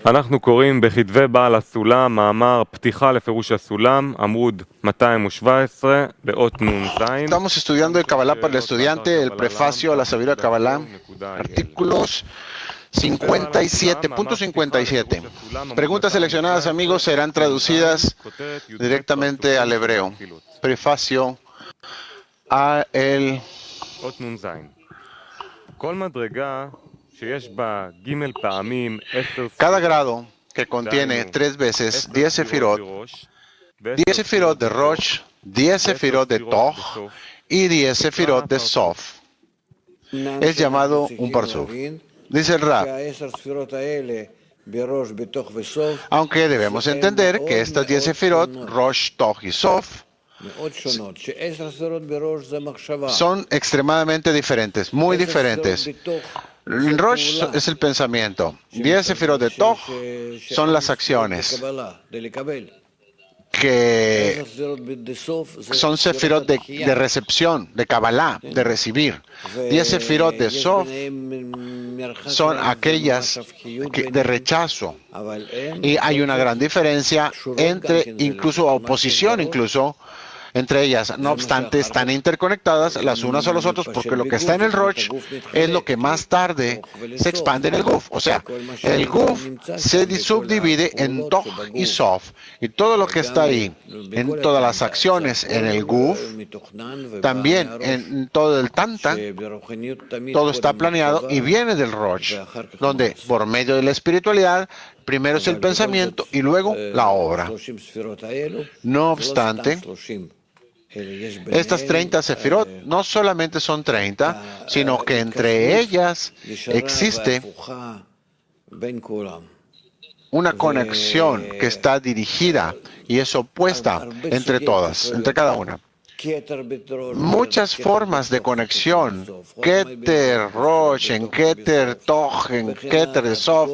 אנחנו קוראים בכתבי בעל הסולם, מאמר פתיחה לפירוש הסולם, עמוד 217, באות נ"ז. Estamos estudiando el Kabbalah para el estudiante, el prefacio a la sabiduría de Kabbalah, artículos 57, punto 57. Preguntas seleccionadas, amigos, serán traducidas directamente al hebreo. Prefacio a el... Cada grado que contiene 3 veces 10 sefirot, 10 sefirot de Rosh, 10 sefirot de Toch y 10 sefirot de Sof, es llamado un parsuf. Dice el Rab, aunque debemos entender que estas 10 sefirot, Rosh, Toch y Sof, son extremadamente diferentes, muy diferentes. El Rosh es el pensamiento. 10 sefirot de Toch son las acciones, que son sefirot de recepción, de Kabbalah, de recibir. 10 sefirot de Sof son aquellas de rechazo. Y hay una gran diferencia entre, incluso oposición, incluso entre ellas. No obstante, están interconectadas las unas a los otros, porque lo que está en el Rosh es lo que más tarde se expande en el Guf. O sea, el Guf se subdivide en Toch y Sof, y todo lo que está ahí, en todas las acciones en el Guf, también en todo el Tanta, todo está planeado y viene del Rosh, donde por medio de la espiritualidad primero es el pensamiento y luego la obra. No obstante, estas 30 sefirot no solamente son 30, sino que entre ellas existe una conexión que está dirigida y es opuesta entre todas, entre cada una. Muchas formas de conexión, Keter, Rosh, en Keter, Toch, en Keter de Sof,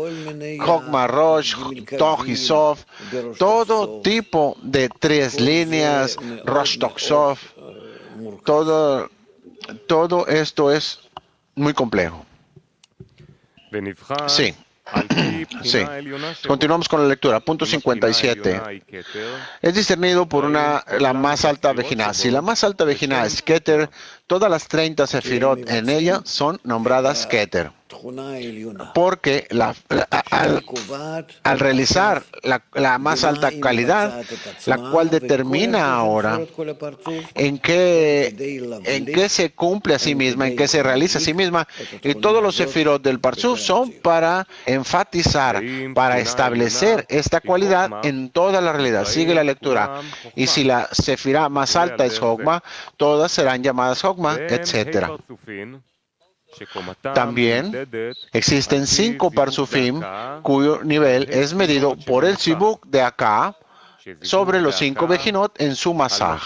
Chokma, Rosh, Toch y Sof, todo tipo de 3 líneas, Rosh, Toch, Sof, todo esto es muy complejo. Sí. Sí. Continuamos con la lectura. Punto 57. Es discernido por la más alta Vejina. Si la más alta Vejina es Keter, todas las 30 sefirot en ella son nombradas Keter. Porque al realizar la más alta calidad, la cual determina ahora en qué se cumple a sí misma, en qué se realiza a sí misma, y todos los sefirot del Parsuf son para enfatizar, para establecer esta cualidad en toda la realidad. Sigue la lectura. Y si la sefirá más alta es Chokma, todas serán llamadas Chokma, etc. También existen 5 parsufim cuyo nivel es medido por el shibuk de acá sobre los 5 vejinot en su masaj.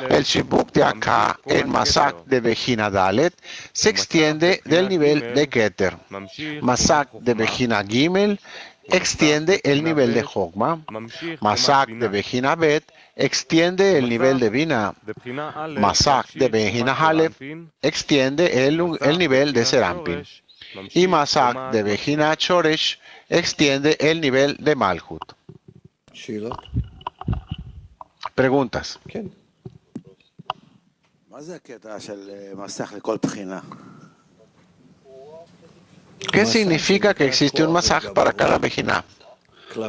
El shibuk de acá en masaj de vejina dalet se extiende del nivel de Keter. Masaj de vejina gimel extiende el nivel de Chokma. Masaj de vejina bet extiende el nivel de Bina. Masaj de Vejina Halef extiende el nivel de Serampin. Y Masaj de Vejina Choresh extiende el nivel de Malhut. Preguntas. ¿Qué significa que existe un masaj para cada Vejina?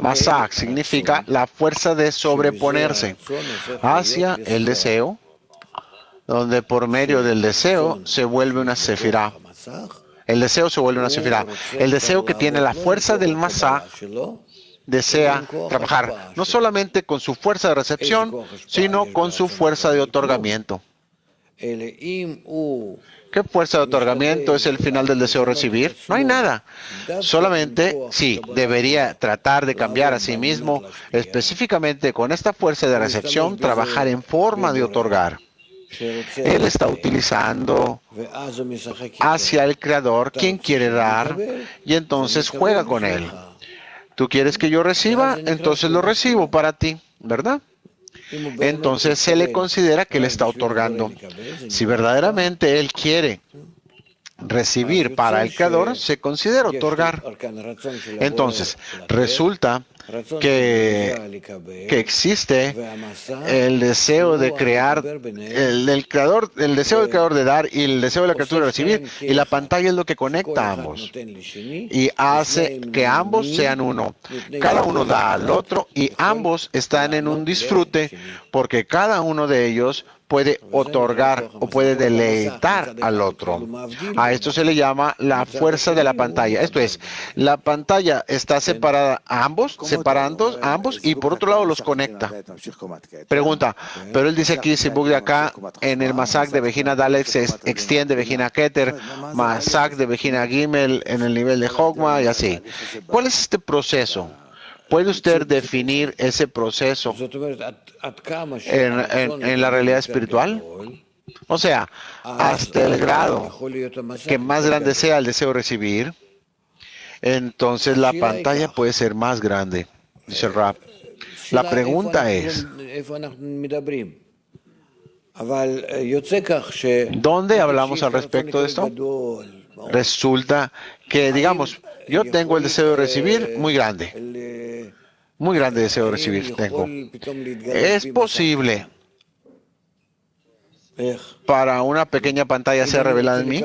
Masaj significa la fuerza de sobreponerse hacia el deseo, donde por medio del deseo se vuelve una sefirá. El deseo se vuelve una sefirá. El deseo que tiene la fuerza del masaj desea trabajar no solamente con su fuerza de recepción, sino con su fuerza de otorgamiento. ¿Qué fuerza de otorgamiento es el final del deseo recibir? No hay nada. Solamente, sí, debería tratar de cambiar a sí mismo, específicamente con esta fuerza de recepción, trabajar en forma de otorgar. Él está utilizando hacia el Creador quien quiere dar y entonces juega con él. ¿Tú quieres que yo reciba? Entonces lo recibo para ti, ¿verdad? Entonces se le considera que él está otorgando. Si verdaderamente él quiere recibir para el Creador se considera otorgar. Entonces, resulta que existe el deseo de crear, el deseo del Creador de dar y el deseo de la criatura de recibir, y la pantalla es lo que conecta a ambos y hace que ambos sean uno. Cada uno da al otro y ambos están en un disfrute porque cada uno de ellos puede otorgar o puede deleitar al otro. A esto se le llama la fuerza de la pantalla. Esto es, la pantalla está separada a ambos, separando a ambos y por otro lado los conecta. Pregunta, pero él dice aquí, Sibuk de acá, en el Masak de Vejina Dalek se extiende Vejina Keter, Masak de Vejina Gimel en el nivel de Hogma y así. ¿Cuál es este proceso? ¿Puede usted definir ese proceso en la realidad espiritual? O sea, hasta el grado que más grande sea el deseo de recibir, entonces la pantalla puede ser más grande, dice Rab. La pregunta es, ¿dónde hablamos al respecto de esto? Resulta que, digamos, yo tengo el deseo de recibir muy grande deseo de recibir tengo. Es posible para una pequeña pantalla ser revelada en mí.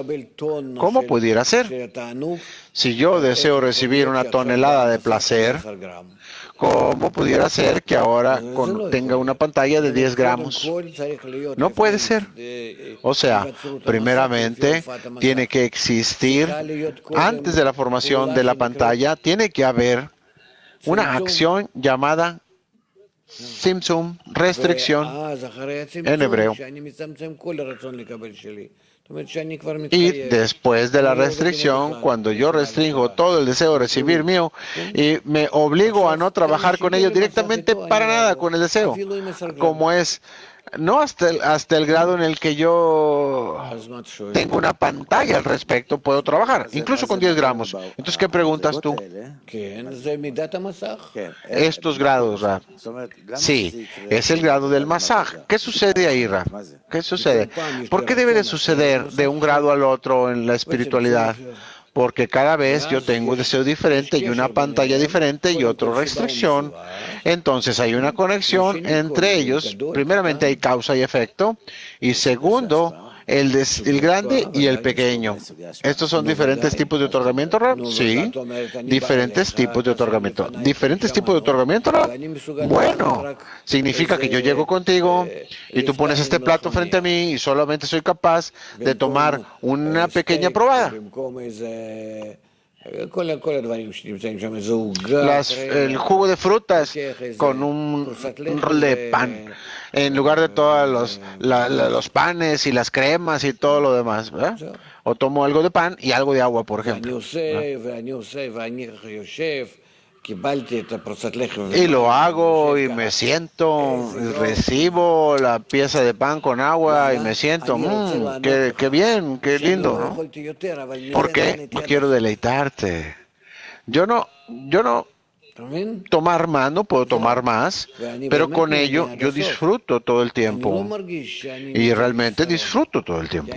¿Cómo pudiera ser? Si yo deseo recibir una tonelada de placer, ¿cómo pudiera ser que ahora tenga una pantalla de 10 gramos? No puede ser. O sea, primeramente tiene que existir, antes de la formación de la pantalla, tiene que haber una acción llamada Tzimtzum, restricción en hebreo. Y después de la restricción, cuando yo restringo todo el deseo de recibir mío y me obligo a no trabajar con ello directamente para nada con el deseo, como es, no hasta el grado en el que yo tengo una pantalla al respecto, puedo trabajar, incluso con 10 gramos. Entonces, ¿qué preguntas tú? Estos grados, Rab. Sí, es el grado del masaj. ¿Qué sucede ahí, Rab? ¿Qué sucede? ¿Por qué debe de suceder de un grado al otro en la espiritualidad? Porque cada vez yo tengo un deseo diferente y una pantalla diferente y otra restricción. Entonces hay una conexión entre ellos. Primeramente hay causa y efecto. Y segundo, el grande y el pequeño. ¿Estos son diferentes tipos de otorgamiento, Rab? Sí, diferentes tipos de otorgamiento. ¿Diferentes tipos de otorgamiento, Rab? Bueno, significa que yo llego contigo y tú pones este plato frente a mí y solamente soy capaz de tomar una pequeña probada. El jugo de frutas con un rol de pan en lugar de todos los panes y las cremas y todo lo demás, ¿verdad? O tomo algo de pan y algo de agua, por ejemplo, y lo hago y me siento, y recibo la pieza de pan con agua y me siento, qué bien, qué lindo, ¿no? ¿Por qué? No quiero deleitarte. Yo no tomar más, no puedo tomar más, pero con ello yo disfruto todo el tiempo y realmente disfruto todo el tiempo.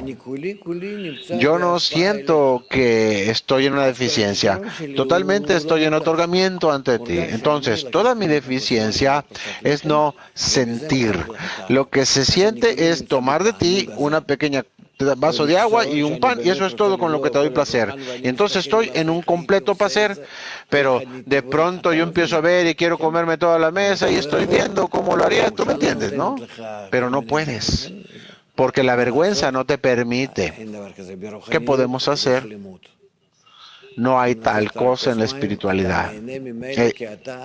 Yo no siento que estoy en una deficiencia, totalmente estoy en otorgamiento ante ti. Entonces, toda mi deficiencia es no sentir. Lo que se siente es tomar de ti una pequeña vaso de agua y un pan, y eso es todo con lo que te doy placer. Y entonces estoy en un completo placer, pero de pronto yo empiezo a ver y quiero comerme toda la mesa y estoy viendo cómo lo haría, tú me entiendes, ¿no? Pero no puedes, porque la vergüenza no te permite. ¿Qué podemos hacer? No hay tal cosa en la espiritualidad.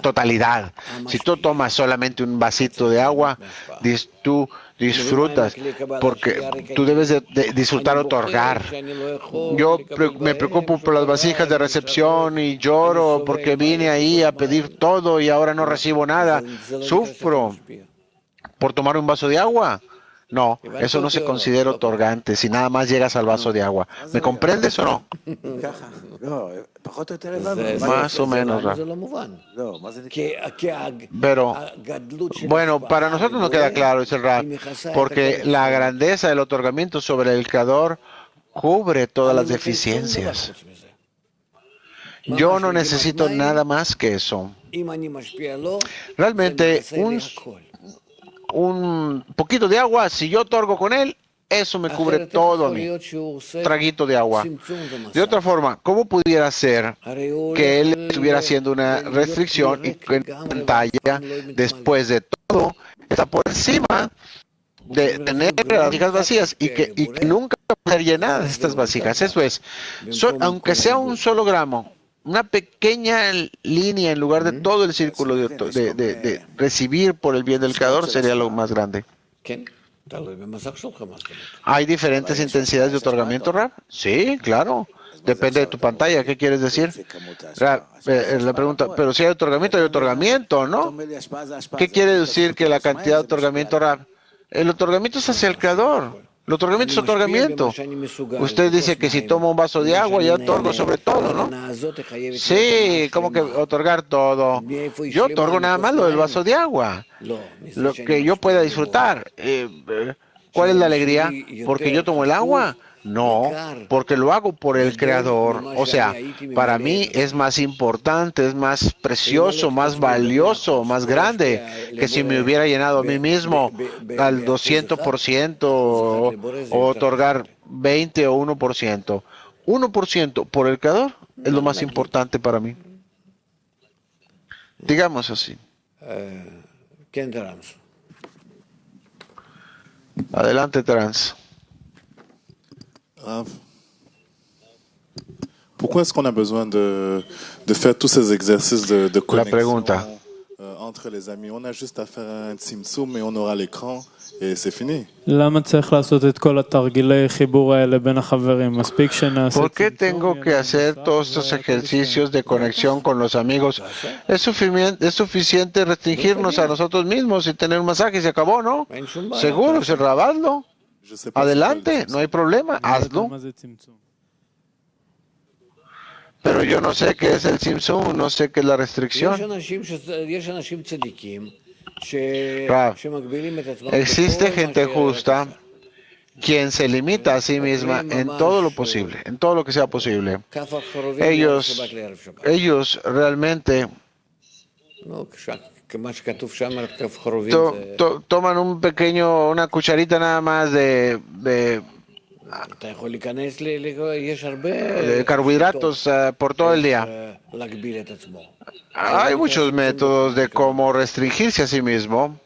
Totalidad. Si tú tomas solamente un vasito de agua, tú disfrutas, porque tú debes de disfrutar otorgar. Yo me preocupo por las vasijas de recepción y lloro porque vine ahí a pedir todo y ahora no recibo nada. Sufro por tomar un vaso de agua. No, eso no se considera otorgante si nada más llegas al vaso de agua. ¿Me comprendes o no? Más o menos. Pero, bueno, para nosotros no queda claro, dice el Rab, porque la grandeza del otorgamiento sobre el Creador cubre todas las deficiencias. Yo no necesito nada más que eso. Realmente, un poquito de agua, si yo otorgo con él, eso me cubre todo a mí. Traguito de agua. De otra forma, ¿cómo pudiera ser que él estuviera haciendo una restricción y que en pantalla, después de todo, está por encima de tener las vasijas vacías y que nunca va a ser llenadas estas vasijas? Eso es, aunque sea un solo gramo, una pequeña línea en lugar de todo el círculo de recibir por el bien del Creador sería lo más grande. ¿Hay diferentes intensidades de otorgamiento, Rab? Sí, claro. Depende de tu pantalla. ¿Qué quieres decir? Rab, la pregunta, pero si hay otorgamiento, ¿no? ¿Qué quiere decir que la cantidad de otorgamiento, Rab? El otorgamiento es hacia el Creador. El otorgamiento es otorgamiento. Usted dice que si tomo un vaso de agua, ya otorgo sobre todo, ¿no? Sí, como que otorgar todo. Yo otorgo nada más lo del vaso de agua. Lo que yo pueda disfrutar. ¿Cuál es la alegría? ¿Porque yo tomo el agua? No, porque lo hago por el Creador. O sea, para mí es más importante, es más precioso, más valioso, más grande que si me hubiera llenado a mí mismo al 200% o otorgar 20 o 1%. 1% por el Creador es lo más importante para mí. Digamos así. Adelante, Trans. Pourquoi est-ce qu'on a besoin de faire tous ces exercices de connexion entre les amis? On a juste à faire un tzimtzum et on aura l'écran et c'est fini. ¿Por qué tengo que hacer todos estos ejercicios de conexión con los amigos? Es suficiente restringirnos a nosotros mismos y tener un masaje y se acabó, ¿no? Seguro, hazlo. Adelante, no hay problema, hazlo. Pero yo no sé qué es el tzimtzum, no sé qué es la restricción. Existe gente justa quien se limita a sí misma en todo lo posible, en todo lo que sea posible. Ellos realmente toman una cucharita nada más de carbohidratos por todo el día. Hay muchos métodos de cómo restringirse a sí mismo.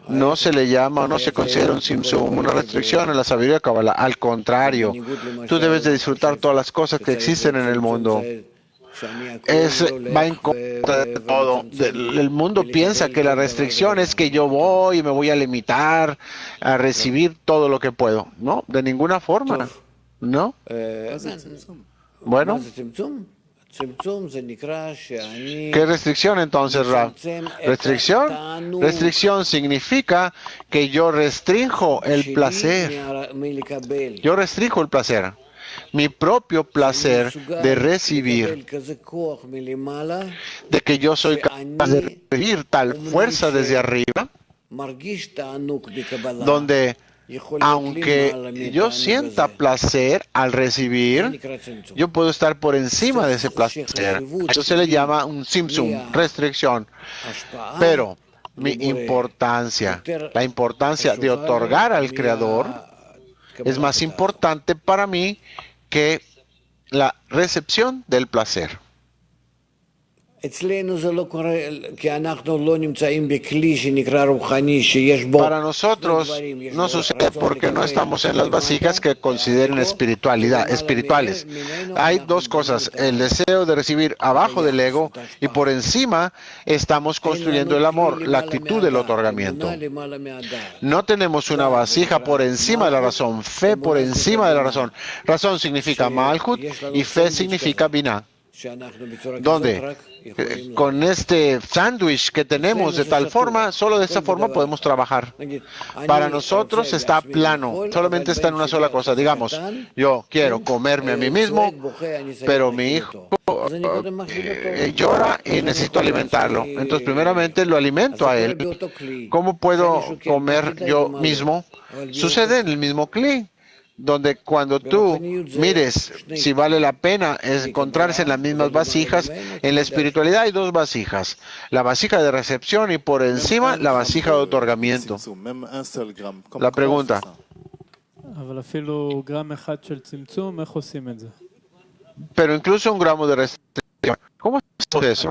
No se le llama o no se considera un tzimtzum, una restricción en la sabiduría de Kabbalah. Al contrario, tú debes de disfrutar todas las cosas que existen en el mundo. Va en contra de todo. El mundo piensa que la restricción es que yo voy y me voy a limitar a recibir todo lo que puedo. No, de ninguna forma. ¿No? Bueno. ¿Qué restricción entonces, Rab? Restricción significa que yo restrinjo el placer. Yo restrinjo el placer. Mi propio placer de recibir, de que yo soy capaz de recibir tal fuerza desde arriba, donde aunque yo sienta placer al recibir, yo puedo estar por encima de ese placer. Eso se le llama un tzimtzum, restricción. Pero la importancia de otorgar al Creador es más importante para mí que la recepción del placer. Para nosotros no sucede porque no estamos en las vasijas que consideren espirituales. Hay dos cosas, el deseo de recibir abajo del ego y por encima estamos construyendo el amor, la actitud del otorgamiento. No tenemos una vasija por encima de la razón, fe por encima de la razón. Razón significa Malhut y fe significa Binah. Donde con este sándwich que tenemos de tal forma, solo de esta forma podemos trabajar. Para nosotros está plano, solamente está en una sola cosa. Digamos, yo quiero comerme a mí mismo, pero mi hijo llora y necesito alimentarlo. Entonces, primeramente lo alimento a él. ¿Cómo puedo comer yo mismo? Sucede en el mismo cli. donde cuando tú mires si vale la pena encontrarse en las mismas vasijas, en la espiritualidad hay dos vasijas, la vasija de recepción y por encima la vasija de otorgamiento. La pregunta. Pero incluso un gramo de restricción, ¿cómo es eso?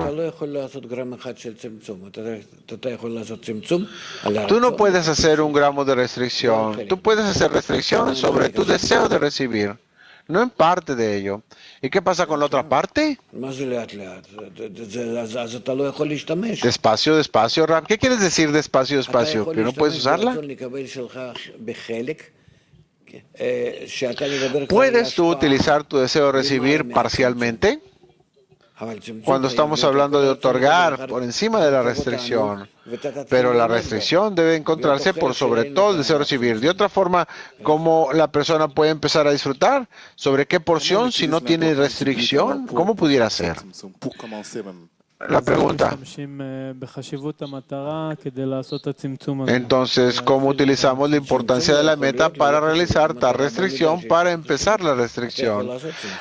Tú no puedes hacer un gramo de restricción. Tú puedes hacer restricción sobre tu deseo de recibir, no en parte de ello. ¿Y qué pasa con la otra parte? Despacio, despacio, Rab. ¿Qué quieres decir despacio, despacio? ¿Que no puedes usarla? ¿Puedes tú utilizar tu deseo de recibir parcialmente? Cuando estamos hablando de otorgar por encima de la restricción, pero la restricción debe encontrarse por sobre todo el deseo de recibir. De otra forma, ¿cómo la persona puede empezar a disfrutar? ¿Sobre qué porción si no tiene restricción? ¿Cómo pudiera ser? La pregunta. Entonces, ¿cómo utilizamos la importancia de la meta para realizar tal restricción, para empezar la restricción?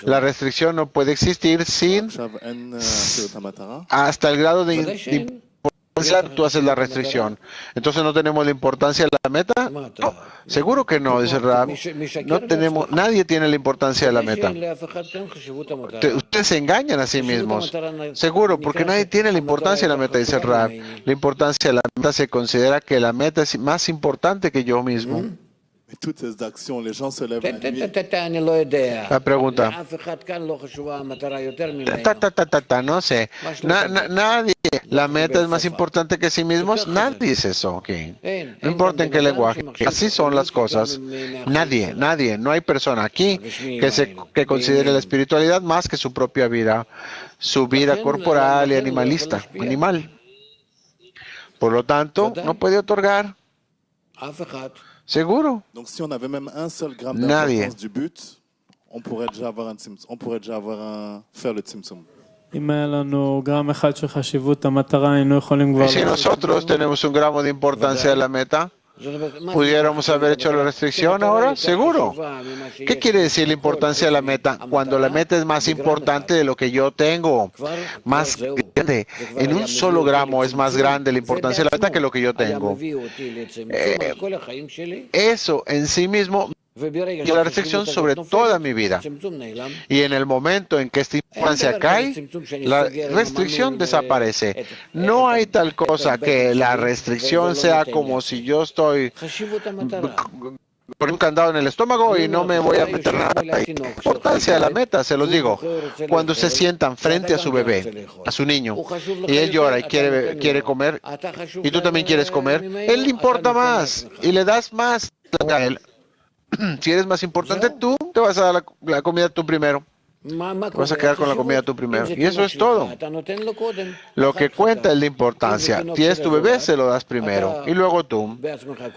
La restricción no puede existir sin, hasta el grado de importancia, tú haces la restricción. Entonces, ¿no tenemos la importancia de la meta? No, seguro que no, dice Rab. No tenemos, nadie tiene la importancia de la meta. Ustedes se engañan a sí mismos. Seguro, porque nadie tiene la importancia de la meta, dice Rab. La importancia de la meta se considera que la meta es más importante que yo mismo. La pregunta. No sé. Nadie. La meta es más importante que sí mismos. Nadie dice eso. Okay. No importa en qué lenguaje. Así son las cosas. Nadie. No hay persona aquí que considere la espiritualidad más que su propia vida. Su vida corporal y animalista. Animal. Por lo tanto, no puede otorgar. ¿Seguro? Nadie. Y si nosotros tenemos un gramo de importancia de la meta, ¿pudiéramos haber hecho la restricción ahora? Seguro. ¿Qué quiere decir la importancia de la meta? Cuando la meta es más importante de lo que yo tengo. Más grande. En un solo gramo es más grande la importancia de la meta que lo que yo tengo. Eso en sí mismo y la restricción sobre toda mi vida. Y en el momento en que esta importancia cae, la restricción desaparece. No hay tal cosa que la restricción sea como si yo estoy con un candado en el estómago y no me voy a meter nada. La importancia de la meta, se los digo, cuando se sientan frente a su bebé, a su niño, y él llora y quiere comer, y tú también quieres comer, él le importa más y le das más a él. Si eres más importante, tú te vas a dar la comida tú primero. Te vas a quedar con la comida tú primero. Y eso es todo. Lo que cuenta es la importancia. Si es tu bebé, se lo das primero. Y luego tú.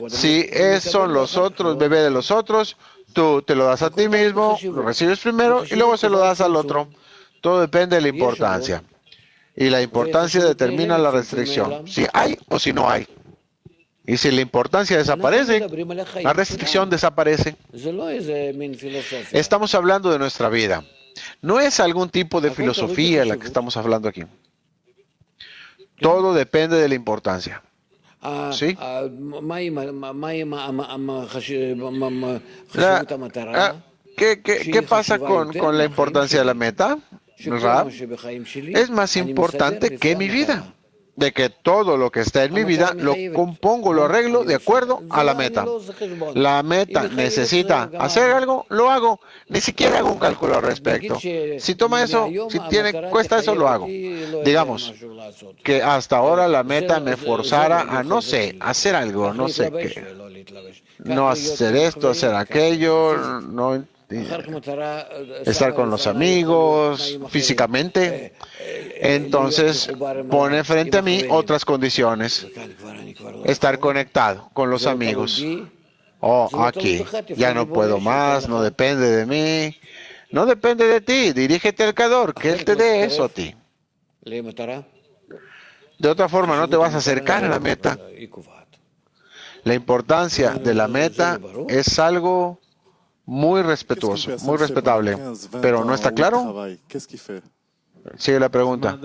Si son los otros, bebé de los otros, tú te lo das a ti mismo, lo recibes primero y luego se lo das al otro. Todo depende de la importancia. Y la importancia determina la restricción. Si hay o si no hay. Y si la importancia desaparece, la restricción desaparece. Estamos hablando de nuestra vida. No es algún tipo de filosofía la que estamos hablando aquí. Todo depende de la importancia. ¿Sí? ¿Qué pasa con la importancia de la meta? Rab, es más importante que mi vida. De que todo lo que está en mi vida lo compongo, lo arreglo de acuerdo a la meta. La meta necesita hacer algo, lo hago. Ni siquiera hago un cálculo al respecto. Si toma eso, si cuesta eso, lo hago. Digamos que hasta ahora la meta me forzara a, no sé, hacer algo, no sé qué. No hacer esto, hacer aquello, no estar con los amigos físicamente. Entonces pone frente a mí otras condiciones. Estar conectado con los amigos. Aquí ya no puedo más, no depende de mí. No depende de ti, dirígete al Creador, que Él te dé eso a ti. De otra forma no te vas a acercar a la meta. La importancia de la meta es algo Muy respetuoso, muy respetable. Pero ¿no está claro? Sigue la pregunta.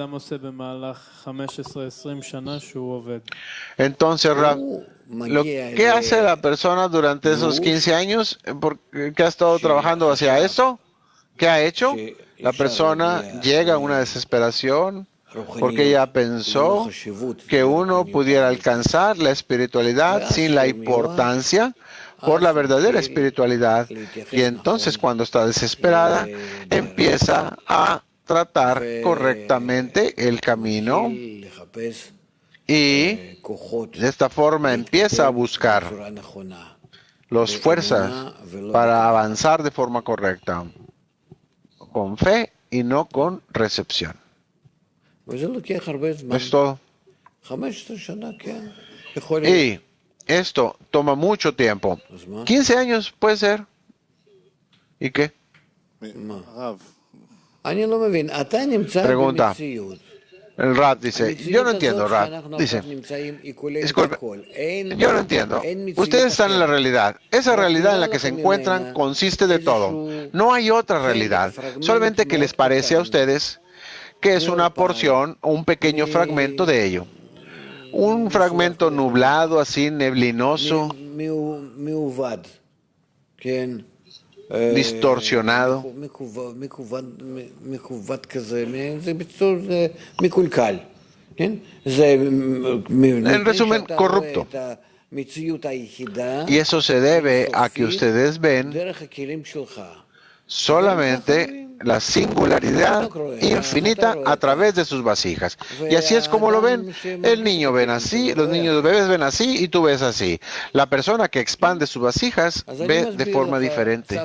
Entonces, Rab, ¿qué hace la persona durante esos 15 años? ¿Qué ha estado trabajando hacia eso? ¿Qué ha hecho? La persona llega a una desesperación porque ella pensó que uno pudiera alcanzar la espiritualidad sin la importancia por la verdadera espiritualidad. Y entonces, cuando está desesperada, empieza a tratar correctamente el camino y de esta forma empieza a buscar las fuerzas para avanzar de forma correcta, con fe y no con recepción. Es todo. Y esto toma mucho tiempo. 15 años puede ser. ¿Y qué? Pregunta. El Rab dice, yo no entiendo, Rab. Dice, disculpe, yo no entiendo. Ustedes están en la realidad. Esa realidad en la que se encuentran consiste de todo. No hay otra realidad. Solamente que les parece a ustedes que es una porción o un pequeño fragmento de ello. Un fragmento nublado, así, neblinoso, distorsionado. En resumen, corrupto. Y eso se debe a que ustedes ven solamente la singularidad infinita a través de sus vasijas. Y así es como lo ven. El niño ven así, los bebés ven así y tú ves así. La persona que expande sus vasijas ve de forma diferente.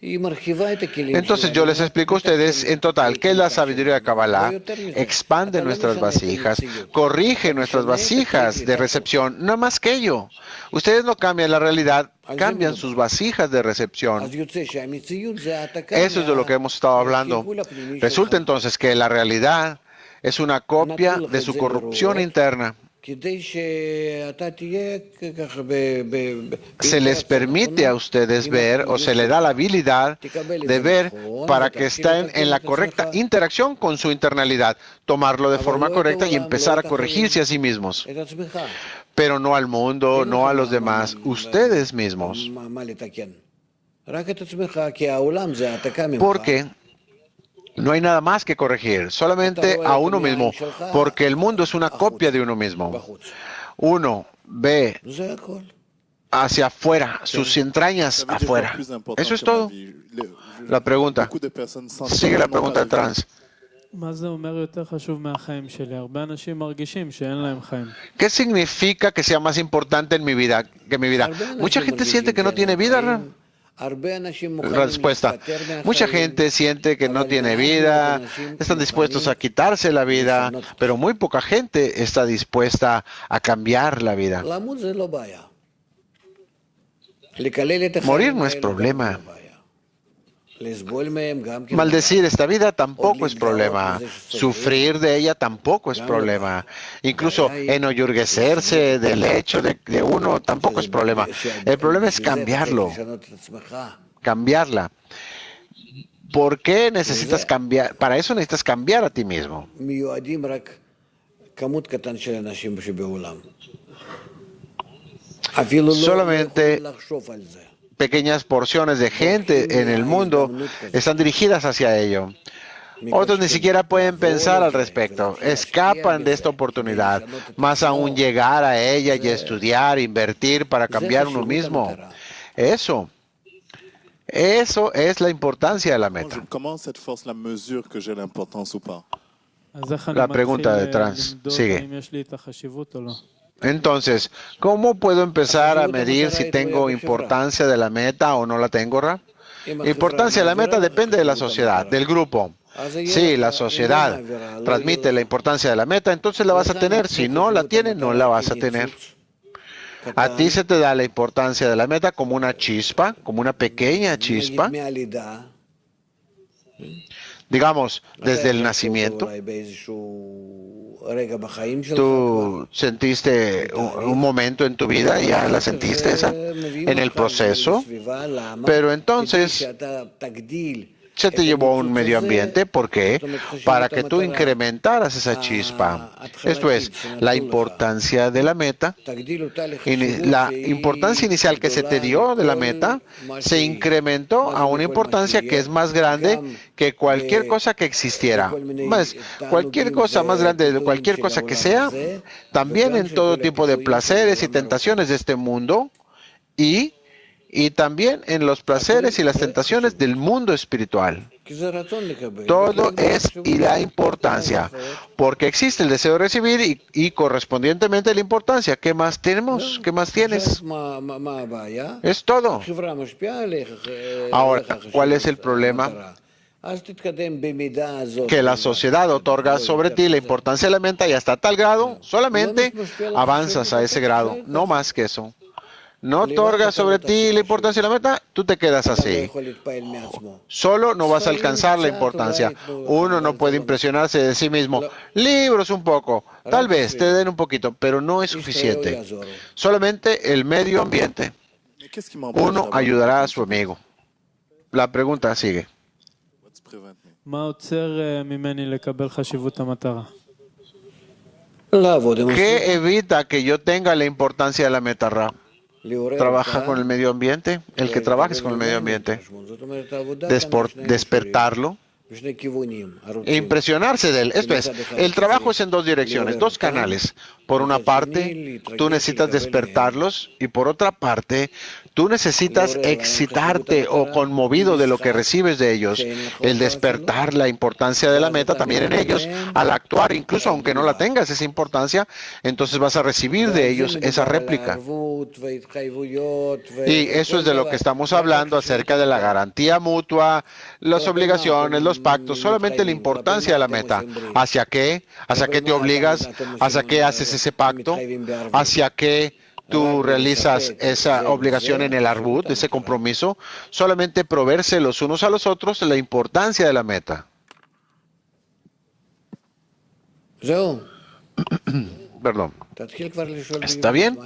Entonces yo les explico a ustedes en total qué es la sabiduría de Kabbalah. Expande nuestras vasijas, corrige nuestras vasijas de recepción, no más que ello. Ustedes no cambian la realidad, cambian sus vasijas de recepción. Eso es de lo que hemos estado hablando. Resulta entonces que la realidad es una copia de su corrupción interna. Se les permite a ustedes ver o se les da la habilidad de ver para que estén en la correcta interacción con su internalidad, tomarlo de forma correcta y empezar a corregirse a sí mismos. Pero no al mundo, no a los demás, ustedes mismos. Porque no hay nada más que corregir, solamente a uno mismo, porque el mundo es una copia de uno mismo. Uno ve hacia afuera, sus entrañas afuera. Eso es todo. La pregunta. Sigue la pregunta de trans. ¿Qué significa que sea más importante en mi vida que mi vida? Mucha gente siente que no tiene vida. Respuesta. Mucha gente siente que no tiene vida, están dispuestos a quitarse la vida, pero muy poca gente está dispuesta a cambiar la vida. Morir no es problema. Maldecir esta vida tampoco es problema. Sufrir de ella tampoco es problema. Incluso enorgullecerse del hecho de uno tampoco es problema. El problema es cambiarlo. Cambiarla. ¿Por qué necesitas cambiar? Para eso necesitas cambiar a ti mismo. Solamente pequeñas porciones de gente en el mundo están dirigidas hacia ello. Otros ni siquiera pueden pensar al respecto. Escapan de esta oportunidad. Más aún llegar a ella y estudiar, invertir para cambiar uno mismo. Eso es la importancia de la meta. La pregunta de trans sigue. Entonces, ¿cómo puedo empezar a medir si tengo importancia de la meta o no la tengo, Ra? La importancia de la meta depende de la sociedad, del grupo. Si la sociedad transmite la importancia de la meta, entonces la vas a tener. Si no la tiene, no la vas a tener. A ti se te da la importancia de la meta como una chispa, como una pequeña chispa. Digamos, desde el nacimiento. Tú sentiste un momento en tu vida, ya la sentiste esa, en el proceso, pero entonces se te llevó a un medio ambiente. ¿Por qué? Para que tú incrementaras esa chispa. Esto es, la importancia de la meta, la importancia inicial que se te dio de la meta, se incrementó a una importancia que es más grande que cualquier cosa que existiera. Más, cualquier cosa más grande de cualquier cosa que sea, también en todo tipo de placeres y tentaciones de este mundo, y también en los placeres y las tentaciones del mundo espiritual. Todo es y la importancia, porque existe el deseo de recibir y correspondientemente la importancia. ¿Qué más tenemos? ¿Qué más tienes? Es todo. Ahora, ¿cuál es el problema? Que la sociedad otorga sobre ti la importancia de la meta y hasta tal grado, solamente avanzas a ese grado, no más que eso. No otorga sobre ti la importancia de la meta, tú te quedas así. Solo no vas a alcanzar la importancia. Uno no puede impresionarse de sí mismo. Libros un poco, tal vez te den un poquito, pero no es suficiente. Solamente el medio ambiente. Uno ayudará a su amigo. La pregunta sigue. ¿Qué evita que yo tenga la importancia de la meta, Ra? Trabaja con el medio ambiente, el que trabajes con el medio ambiente, despertarlo e impresionarse de él. Esto es, el trabajo es en dos direcciones, dos canales. Por una parte, tú necesitas despertarlos y por otra parte, tú necesitas excitarte o conmovido de lo que recibes de ellos. El despertar la importancia de la meta también en ellos. Al actuar, incluso aunque no la tengas esa importancia, entonces vas a recibir de ellos esa réplica. Y eso es de lo que estamos hablando acerca de la garantía mutua, las obligaciones, los pactos, solamente la importancia de la meta. ¿Hacia qué? ¿Hacia qué te obligas? ¿Hacia qué haces ese pacto? ¿Hacia qué tú realizas esa obligación en el arbut, ese compromiso? Solamente proveerse los unos a los otros la importancia de la meta. Perdón. ¿Está bien?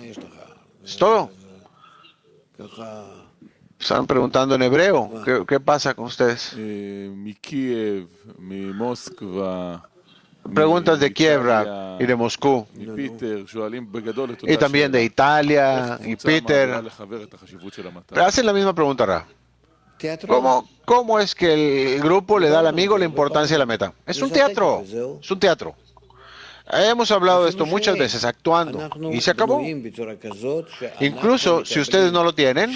¿Es todo? Están preguntando en hebreo. ¿Qué pasa con ustedes? Preguntas de Kiev y de Moscú. Y también de Italia y Peter. Pero hacen la misma pregunta, Ra. ¿Cómo es que el grupo le da al amigo la importancia de la meta? Es un teatro. Es un teatro. Hemos hablado de esto muchas veces, actuando, y se acabó. Incluso si ustedes no lo tienen,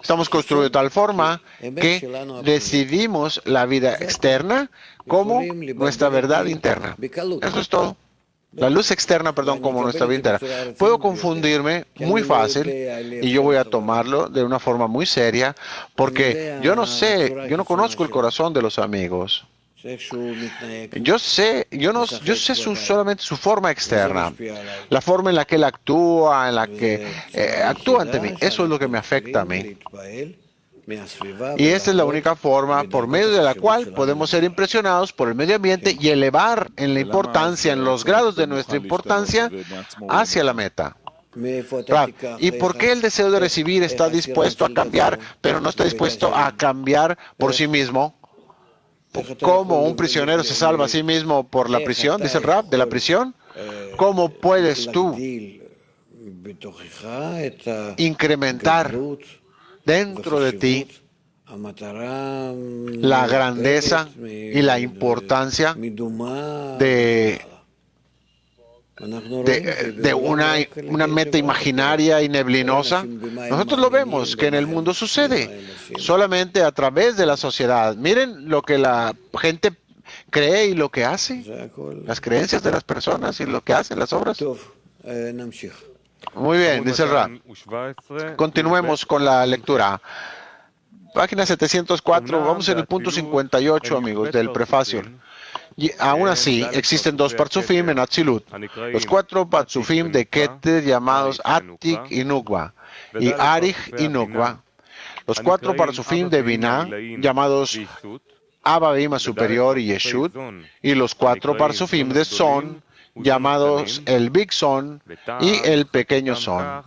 estamos construidos de tal forma que decidimos la vida externa como nuestra verdad interna. Eso es todo. La luz externa, perdón, como nuestra vida interna. Puedo confundirme muy fácil y yo voy a tomarlo de una forma muy seria porque yo no conozco el corazón de los amigos. Yo sé solamente su forma externa, la forma en la que él actúa, en la que actúa ante mí. Eso es lo que me afecta a mí. Y esa es la única forma por medio de la cual podemos ser impresionados por el medio ambiente y elevar en la importancia, en los grados de nuestra importancia hacia la meta. ¿Y por qué el deseo de recibir está dispuesto a cambiar, pero no está dispuesto a cambiar por sí mismo? ¿Cómo un prisionero se salva a sí mismo por la prisión? Dice el Rab, de la prisión. ¿Cómo puedes tú incrementar dentro de ti la grandeza y la importancia de una meta imaginaria y neblinosa? Nosotros lo vemos que en el mundo sucede solamente a través de la sociedad. Miren lo que la gente cree y lo que hace, las creencias de las personas y lo que hacen, las obras. Muy bien, dice el Rab. Continuemos con la lectura. Página 704, vamos en el punto 58, amigos, del prefacio. Y aún así, existen dos Parzufim en Atzilut. Los cuatro Parzufim de Keter llamados Atik y Nukva, y Arich y Nukva. Los cuatro Parzufim de Binah llamados Abba Bima Superior y Yeshut. Y los cuatro Parzufim de Son llamados el Big Son y el pequeño Son.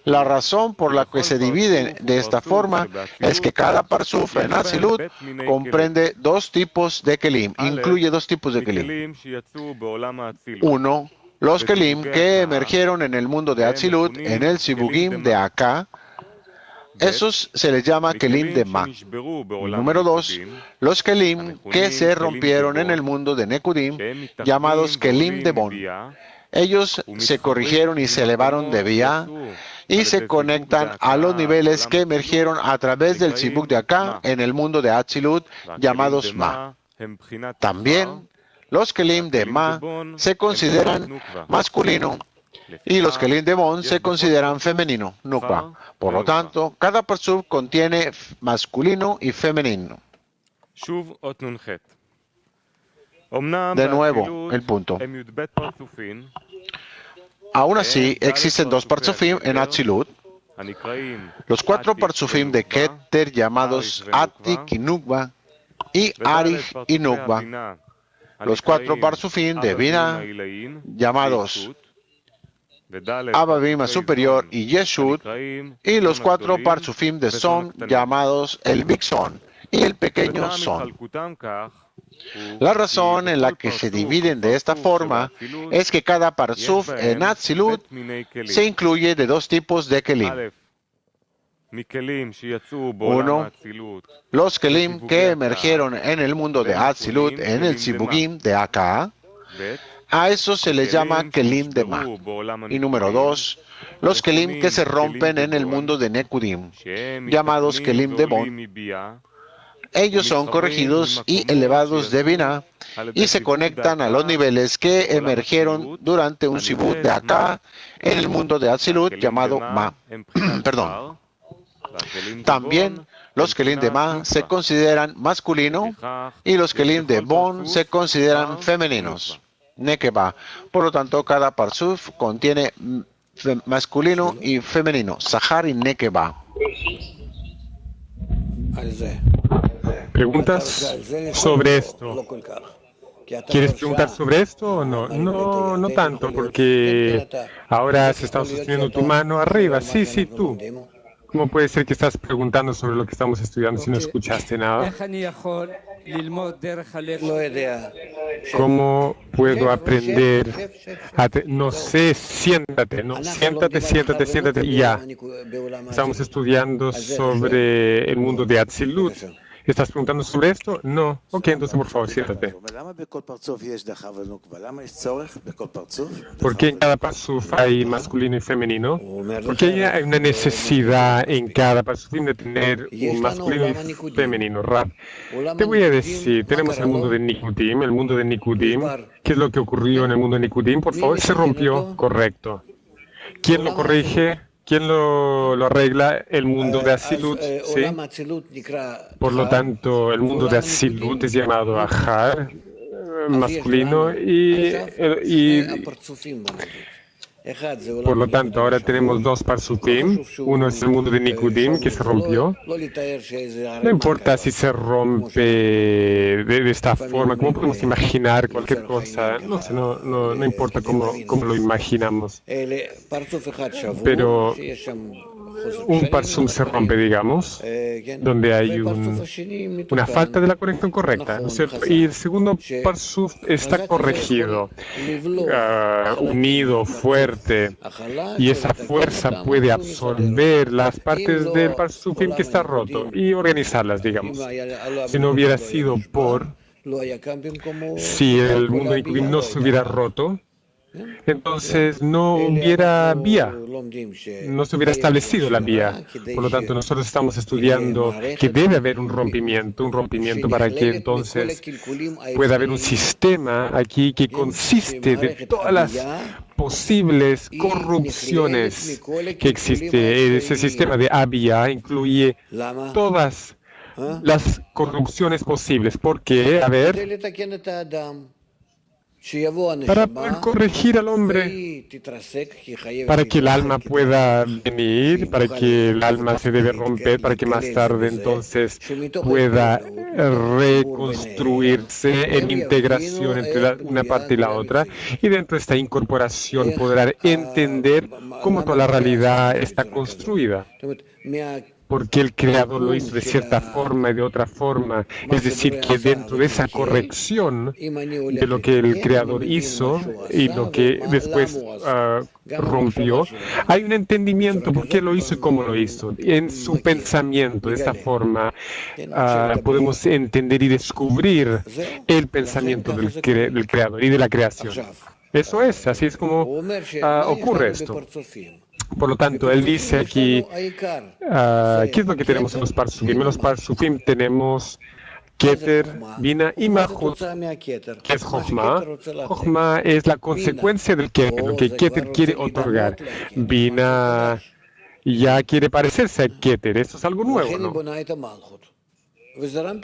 La razón por la que se dividen de esta forma es que cada parsuf en Atzilut comprende dos tipos de kelim, incluye dos tipos de kelim. Uno, los kelim que emergieron en el mundo de Atzilut, en el Sibugim de acá, esos se les llama kelim de Ma. Número dos, los kelim que se rompieron en el mundo de Nekudim, llamados kelim de Bon. Ellos se corrigieron y se elevaron de Bia y se conectan a los niveles que emergieron a través del Sibuk de acá en el mundo de Atzilut, llamados Ma. También los kelim de Ma se consideran masculino y los kelim de Bon se consideran femenino, Nukva. Por lo tanto, cada parsuf contiene masculino y femenino. De nuevo, el punto. Aún así, existen dos parsufim en Atzilut. Los 4 parsufim de Keter llamados Atik y Nukva y Arich y Nukva. Los 4 parsufim de Bina llamados Abba Bima superior y Yeshut, y los 4 parsufim de Son llamados el Big Son y el pequeño Son. La razón en la que se dividen de esta forma es que cada parsuf en Atzilut se incluye de dos tipos de kelim. Uno, los kelim que emergieron en el mundo de Atzilut, en el Sibugim de acá, a eso se les llama kelim de Ma. Y número 2, los kelim que se rompen en el mundo de Nekudim, llamados kelim de Bon. Ellos son corregidos y elevados de Binah y se conectan a los niveles que emergieron durante un Sibut de acá en el mundo de Atzilut llamado Ma. Perdón. También los kelim de Ma se consideran masculino y los kelim de Bon se consideran femeninos. Nekeba. Por lo tanto, cada parsuf contiene masculino y femenino. Sahar y Nekeba. ¿Preguntas sobre esto? ¿Quieres preguntar sobre esto o no? No, no tanto, porque ahora se está sosteniendo tu mano arriba. Sí, sí, tú. ¿Cómo puede ser que estás preguntando sobre lo que estamos estudiando si no escuchaste nada? ¿Cómo puedo aprender? No sé, siéntate, no, siéntate y ya. Estamos estudiando sobre el mundo de Atzilut. ¿Estás preguntando sobre esto? No. Ok, entonces por favor, siéntate. ¿Por qué en cada parsuf hay masculino y femenino? Porque hay una necesidad en cada parsuf de tener un masculino y femenino. Rab, te voy a decir, tenemos el mundo de Nikudim. ¿Qué es lo que ocurrió en el mundo de Nikudim? Por favor, se rompió. Correcto. ¿Quién lo corrige? ¿Quién lo arregla? El mundo de Atzilut, ¿sí? Por lo tanto, el mundo de Atzilut es llamado Ahar, masculino, y por lo tanto, ahora tenemos dos parsufim. Uno es el mundo de Nikudim, que se rompió. No importa si se rompe de esta forma, ¿cómo podemos imaginar cualquier cosa? No sé, no importa cómo lo imaginamos. Pero un parsum se rompe, digamos, donde hay una falta de la conexión correcta, ¿no es cierto? Y el segundo parsuf está corregido, unido, fuerte, y esa fuerza puede absorber las partes del parsufim que está roto y organizarlas, digamos. Si no hubiera sido si el mundo de Nikudim no se hubiera roto, entonces no hubiera vía, no se hubiera establecido la vía. Por lo tanto, nosotros estamos estudiando que debe haber un rompimiento para que entonces pueda haber un sistema aquí que consiste de todas las posibles corrupciones que existe. Ese sistema de Abia incluye todas las corrupciones posibles. ¿Por qué? A ver. para poder corregir al hombre, para que el alma pueda venir, para que el alma se debe romper, para que más tarde entonces pueda reconstruirse en integración entre una parte y la otra, y dentro de esta incorporación podrá entender cómo toda la realidad está construida. Porque el Creador lo hizo de cierta forma y de otra forma. Es decir, que dentro de esa corrección de lo que el Creador hizo y lo que después rompió, hay un entendimiento por qué lo hizo y cómo lo hizo. En su pensamiento, de esta forma, podemos entender y descubrir el pensamiento del Creador y de la creación. Eso es, así es como ocurre esto. Por lo tanto, él dice aquí, ¿qué es lo que tenemos en los Parsufim? En los Parsufim tenemos Keter, Bina y Malchut. ¿Qué es Jochma? Jochma es la consecuencia del Keter, lo que Keter quiere otorgar. Bina ya quiere parecerse a Keter, eso es algo nuevo, ¿no?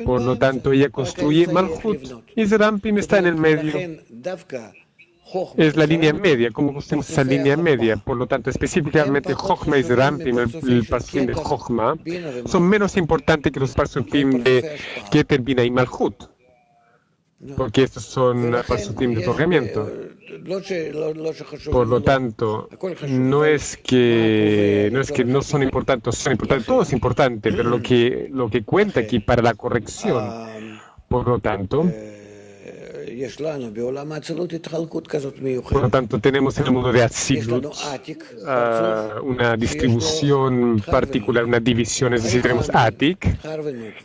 Por lo tanto, ella construye Malchut y Zerampim está en el medio. Es la línea media, como construimos esa línea media. Por lo tanto, específicamente Jochma y Zerampim, el Parsufim de Jochma, son menos importantes que los Parsufim de Keter, Bina y Malchut, porque estos son Parsufim de otorgamiento. Por lo tanto, no es que no son importantes, todo es importante, pero lo que cuenta aquí para la corrección, por lo tanto, tenemos en el mundo de Atzilut una distribución particular, una división, es decir, tenemos Atik,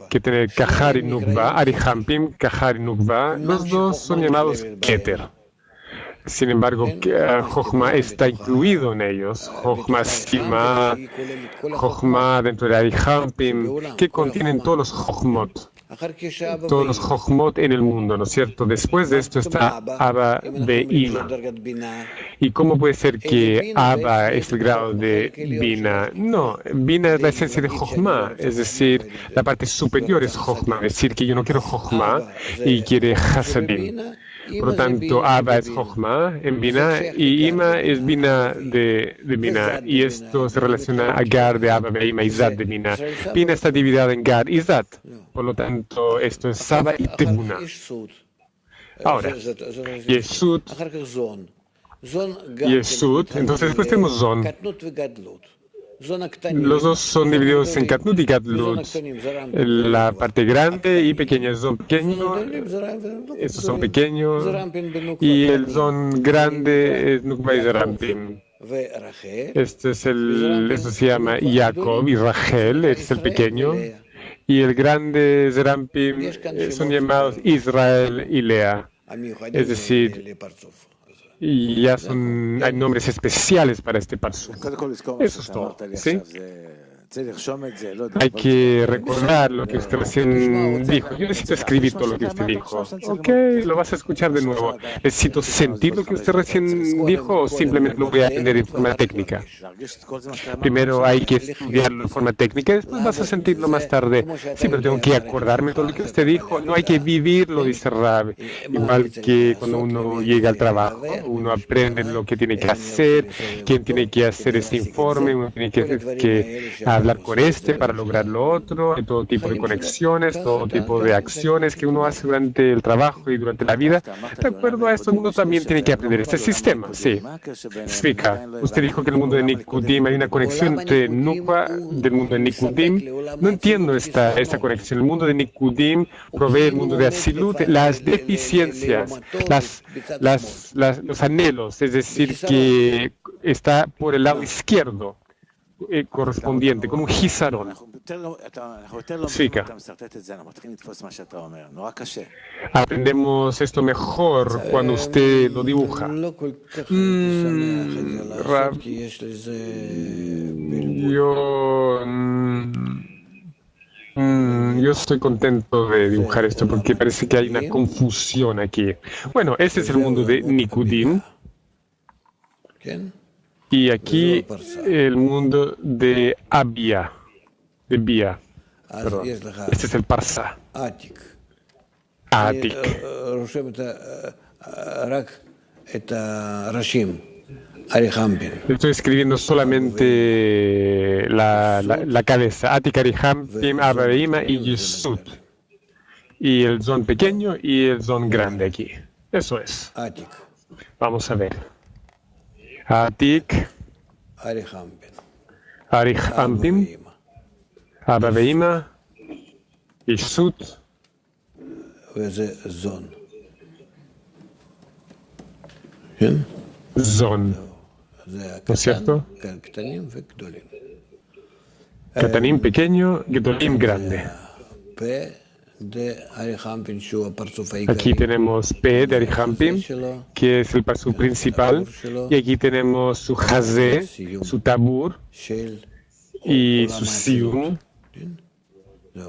que tiene Kahar y Nukba, Arihampim, Kahar y Nukba, los dos son llamados Keter. Sin embargo, Jochma está incluido en ellos, Jochma Sima, Jochma dentro de Arihampim, que contienen todos los Jochmot. Todos los Jochmot en el mundo, ¿no es cierto? Después de esto está Abba de Ima. ¿Y cómo puede ser que Abba es el grado de Bina? No, Bina es la esencia de Jochma, es decir, la parte superior es Jochma, es decir, que yo no quiero Jochma y quiere Hasadim. Por lo tanto, Abba es Jochma en Bina y Ima es Bina de Bina. Y esto se relaciona a Gad de Abba, Ima y Zat de Bina. Bina está dividida en Gad y Zat. Por lo tanto, esto es Saba y Tebuna. Ahora, Yesud, entonces después tenemos Zon. Los dos son divididos en Katnut y Gadlut. La parte grande y pequeña. Zon pequeño, estos son pequeños. Y el Zon grande es Nukba y Zerampim. Esto se llama Jacob y Rachel, este es el pequeño. Y el grande Zerampim son llamados Israel y Lea. Es decir, y ya hay nombres especiales para este parsuf. Eso es todo, ¿sí? Hay que recordar lo que usted recién dijo. Yo necesito escribir todo lo que usted dijo. Ok, lo vas a escuchar de nuevo. ¿Necesito sentir lo que usted recién dijo o simplemente lo voy a aprender de forma técnica? Primero hay que estudiarlo de forma técnica y después vas a sentirlo más tarde. Sí, pero tengo que acordarme de todo lo que usted dijo. No hay que vivirlo, dice Rab. Igual que cuando uno llega al trabajo, uno aprende lo que tiene que hacer, quién tiene que hacer este informe, uno tiene que hablar con para lograr lo otro, todo tipo de conexiones, todo tipo de acciones que uno hace durante el trabajo y durante la vida. De acuerdo a esto, uno también tiene que aprender este sistema. Sí. Explica. Usted dijo que en el mundo de Nikudim hay una conexión entre Nukba del mundo de Nikudim. No entiendo esta conexión. El mundo de Nikudim provee el mundo de Atzilut las deficiencias, los anhelos, es decir, que está por el lado izquierdo correspondiente, con un gizarón. Explica. Aprendemos esto mejor cuando usted lo dibuja. Yo estoy contento de dibujar esto porque parece que hay una confusión aquí. Bueno, este es el mundo de Nikudim. Y aquí el mundo de Abia, de Bia. Perdón. Este es el Parsa. Atik. Estoy escribiendo solamente la cabeza. Atik, Arihampim, Abba Veima y Yesud. Y el zon pequeño y el zon grande aquí. Eso es. Vamos a ver. Atik, Arihampim, Abba Veima, Yesud. Zon. ¿No es cierto? Katanim pequeño, Gedolim grande. Aquí tenemos P de Arihampim, que es el paso principal, y aquí tenemos su Hazé, su Tabur y su Sium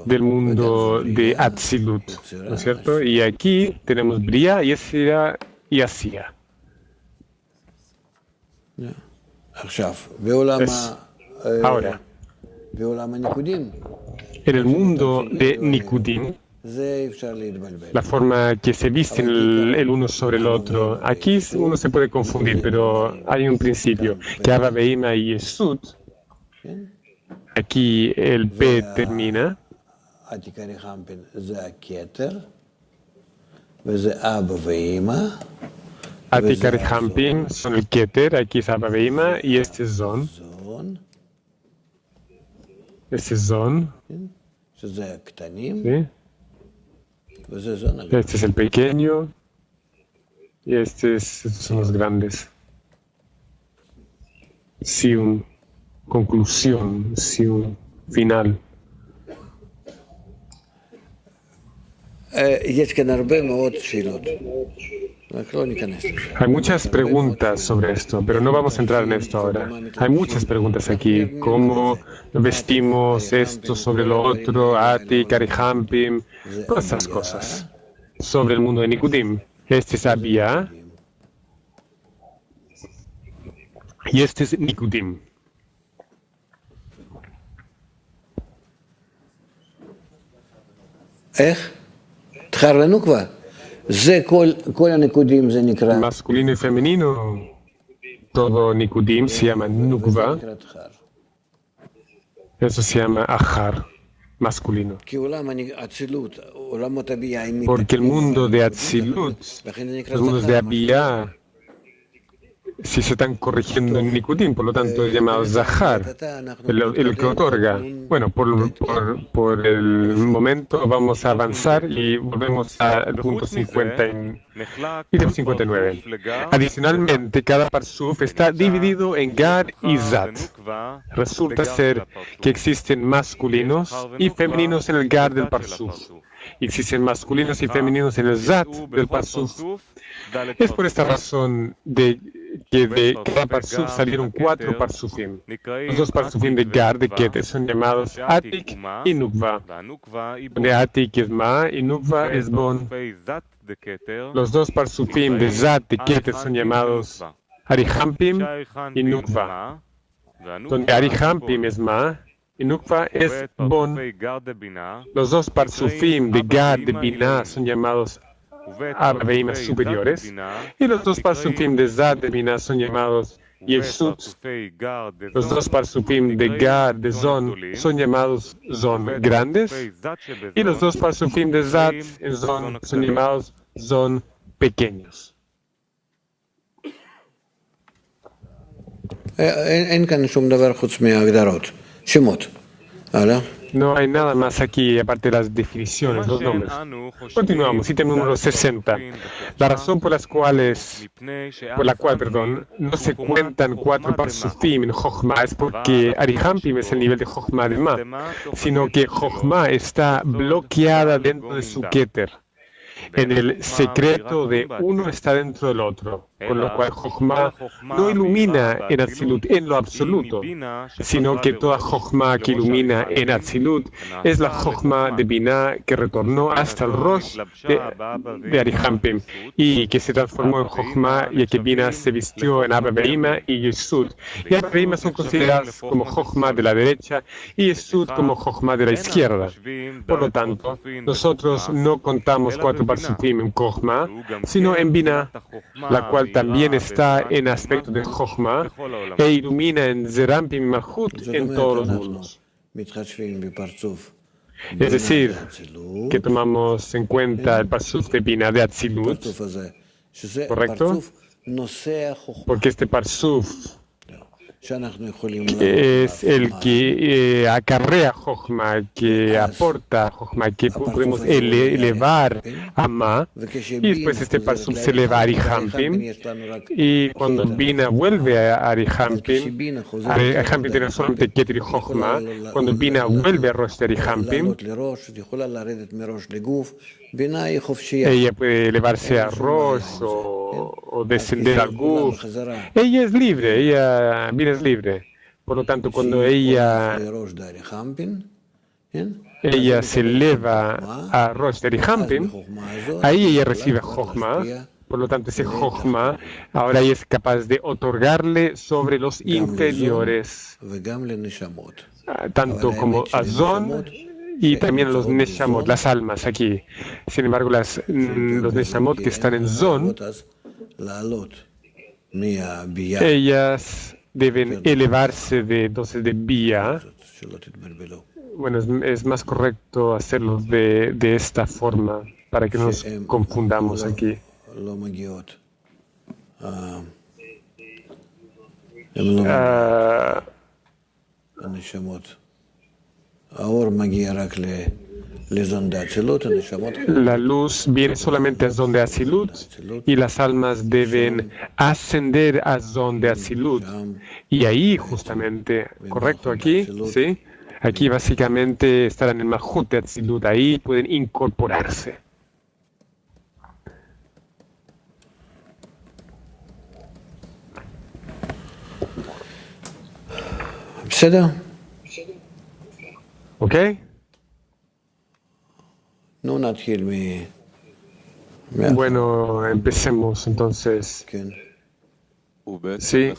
del mundo de Atzilut, ¿no es cierto? Y aquí tenemos Bria, Yesira y Asia. Ahora, en el mundo de Nikudim, la forma que se visten el uno sobre el otro, aquí uno se puede confundir, pero hay un principio, que Abba Veima y Yesud, aquí el P termina, Atik, Arihampim son el Keter, aquí es Abba Veima, y este es Zon. Este es Zon. ¿Sí? Este es el pequeño. Y estos son los grandes. Sium, conclusión, Sium, final. Hay muchas preguntas sobre esto, pero no vamos a entrar en esto ahora. Hay muchas preguntas aquí. ¿Cómo vestimos esto sobre lo otro? Atik, Arihampim, todas esas cosas. Sobre el mundo de Nikudim. Este es Abia. Y este es Nikudim. Masculino y femenino, todo Nikudim se llama Nukva, eso se llama Ahar, masculino. Porque el mundo de Atzilut, los mundos de Abiyah, si se están corrigiendo en Nikudim, por lo tanto es llamado Zahar, el que otorga. Bueno, por el momento vamos a avanzar y volvemos al punto 50 y del 59. Adicionalmente, cada parsuf está dividido en Gad y Zat. Resulta ser que existen masculinos y femeninos en el Gad del parsuf. Existen masculinos y femeninos en el Zat del parsuf. Es por esta razón que de cada parsuf salieron 4 parsufim. Los 2 parsufim de Gad, de Keter, son llamados Atik y Nukva. De Atik es Ma y Nukva es Bon. Los 2 parsufim de Zat de Keter son llamados Arihampim y Nukva. Donde Arihampim es Ma y Nukva es Bon. Los 2 parsufim de Gad de Binah son llamados Abba Veima superiores, y los 2 parsufim de Zat de Binah son llamados Yesud. Los 2 parsufim de Gad de Zon son llamados Zon grandes, y los 2 parsufim de Zat en Zon son llamados Zon pequeños. No hay nada más aquí aparte de las definiciones, los nombres. Continuamos, ítem número 60. La razón por la cual, no se cuentan 4 parsufim en Jochma es porque Arihampim es el nivel de Jochma de Ma, sino que Jochma está bloqueada dentro de su Keter. En el secreto de uno está dentro del otro, con lo cual Jochma no ilumina en Atzilut en lo absoluto, sino que toda Jochma que ilumina en Atzilut es la Jochma de Binah que retornó hasta el Rosh de Arihampim y que se transformó en Jochma, y que Binah se vistió en Abba Veima y Yesud. Y Abba Veima son consideradas como Jochma de la derecha y Yesud como Jochma de la izquierda. Por lo tanto, nosotros no contamos 4 Parsufim en Chokhmah, sino en Binah, la cual también está en aspecto de Chokhmah e ilumina en Zerampim y Malchut en todos los mundos. Es decir, que tomamos en cuenta el Parsuf de Binah de Atzilut, ¿correcto? Porque este Parsuf es el que acarrea Chokhmah, que aporta Chokhmah, que podemos elevar a Ma, y después este Parsuf se eleva a Arihampim, y cuando Binah vuelve a Arihampim tiene solamente Keter y Chokhmah, cuando Binah vuelve a Rosh de Arihampim, ella puede elevarse a Rosh o descender al Guf. Ella es libre, Binah es libre. Por lo tanto, cuando ella se eleva a Rosh de Arihampim, ahí ella recibe Chokhmah. Por lo tanto, ese Chokhmah ahora ella es capaz de otorgarle sobre los inferiores, tanto como Azon y también los Neshamot, las almas aquí. Sin embargo, los Neshamot que están en Zon, ellas deben elevarse entonces de Bia. Bueno, es más correcto hacerlo de esta forma para que no nos confundamos aquí. La luz viene solamente a Zon de Atzilut y las almas deben ascender a Zon de Atzilut. Y ahí justamente, ¿correcto? Aquí, ¿sí? Aquí básicamente estarán en Malchut de Atzilut, ahí pueden incorporarse. ¿Ok? Bueno, empecemos entonces. Sí.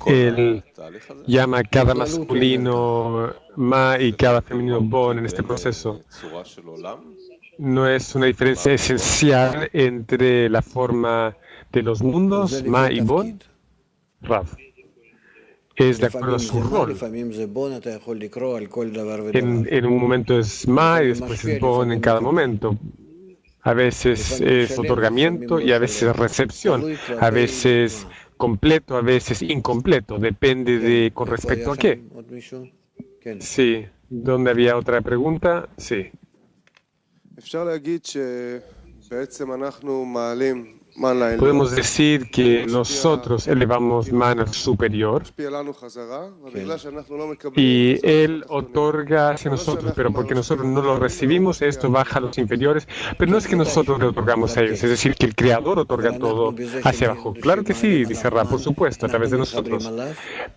Él llama a cada masculino Ma y cada femenino Bon en este proceso. No es una diferencia esencial entre la forma de los mundos, Ma y Bon, Rav. Es de acuerdo a su rol. En un momento es Ma y después es Bon en cada momento. A veces es otorgamiento y a veces recepción. A veces completo, a veces incompleto. Depende de con respecto a qué. Sí. ¿Dónde había otra pregunta? Sí. Podemos decir que nosotros elevamos Man superior y Él otorga hacia nosotros, pero porque nosotros no lo recibimos, esto baja a los inferiores, pero no es que nosotros le otorgamos a ellos, es decir, que el Creador otorga todo hacia abajo. Claro que sí, dice Ra, por supuesto, a través de nosotros,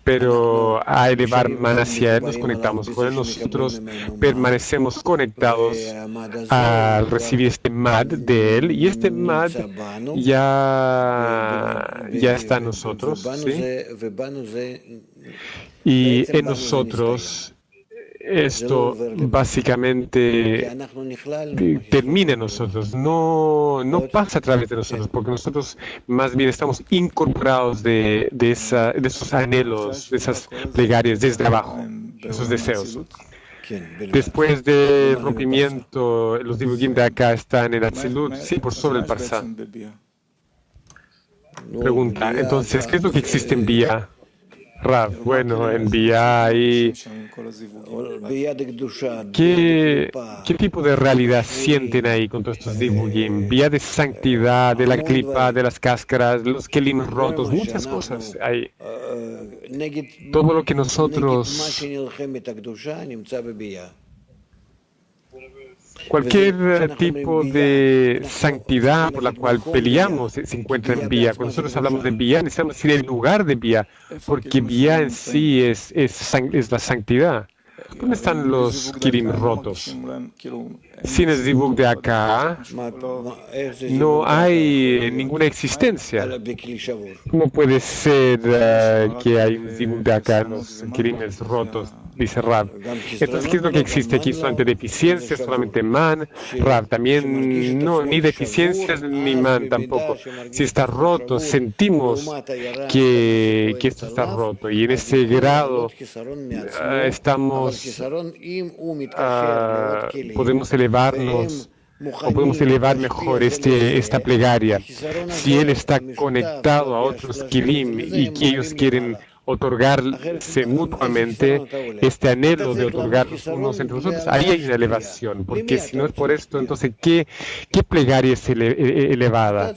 pero a elevar Man hacia Él nos conectamos con Él, nosotros permanecemos conectados al recibir este Mad de Él, y este Mad ya está en nosotros, ¿sí? Y en nosotros esto básicamente termina en nosotros, no pasa a través de nosotros, porque nosotros más bien estamos incorporados de esos anhelos, de esas plegarias desde abajo, esos deseos. Después del rompimiento, los dibujim de acá están en Atzilut, sí, por sobre el Parsá. Pregunta, entonces, ¿qué es lo que existe en Bia? Rav, bueno, en Bia hay... ¿Qué tipo de realidad sienten ahí con todos estos dibujim? Bia de santidad, de la clipa, de las cáscaras, los kelim rotos, muchas cosas hay. Todo lo que nosotros... Cualquier tipo de santidad por la cual peleamos se encuentra en Bia. Cuando nosotros hablamos de Bia, necesitamos decir el lugar de Bia, porque Bia en sí es la santidad. ¿Dónde están los kirim rotos? Sin el dibuk de acá, no hay ninguna existencia. ¿Cómo puede ser que hay un dibuk de acá en los kirimes rotos? dice Rav. Entonces, ¿qué es lo que existe aquí? ¿Solamente deficiencias, solamente man? Rav, también no, ni deficiencias ni man tampoco. Si está roto, sentimos que esto está roto y en ese grado podemos elevarnos o podemos elevar mejor esta plegaria. Si él está conectado a otros kilim y que ellos quieren otorgarse mutuamente, este anhelo de otorgarnos unos entre nosotros, ahí hay una elevación, porque si no es por esto, entonces, ¿qué plegaria es elevada?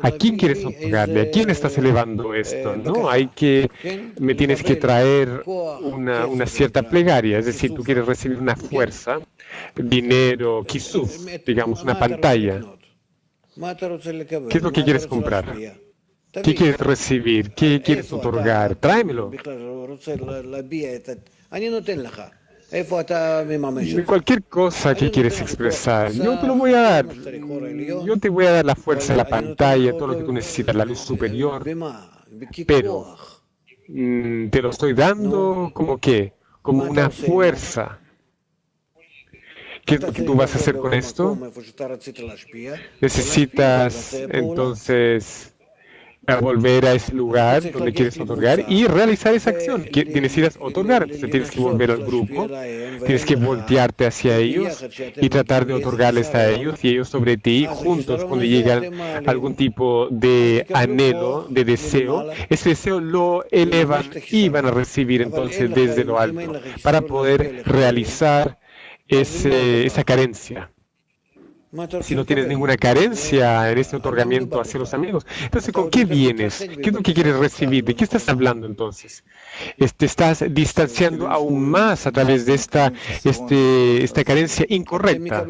¿A quién quieres otorgarle? ¿A quién estás elevando esto? ¿No? Me tienes que traer una cierta plegaria, es decir, tú quieres recibir una fuerza, dinero, kisuf, digamos, una pantalla. ¿Qué es lo que quieres comprar? ¿Qué quieres recibir? ¿Qué quieres otorgar? Tráemelo. Cualquier cosa que quieres expresar, yo te lo voy a dar. Yo te voy a dar la fuerza, la pantalla, todo lo que tú necesitas, la luz superior. Pero te lo estoy dando como qué, como una fuerza. ¿Qué es lo que tú vas a hacer con esto? Necesitas entonces volver a ese lugar donde quieres otorgar y realizar esa acción que necesitas otorgar. Entonces tienes que volver al grupo, tienes que voltearte hacia ellos y tratar de otorgarles a ellos y ellos sobre ti, juntos, cuando llegan algún tipo de anhelo, de deseo, ese deseo lo elevan y van a recibir entonces desde lo alto para poder realizar esa carencia. Si no tienes ninguna carencia en este otorgamiento hacia los amigos, entonces ¿con qué vienes? ¿Qué es lo que quieres recibir? ¿De qué estás hablando entonces? Te estás distanciando aún más a través de esta carencia incorrecta,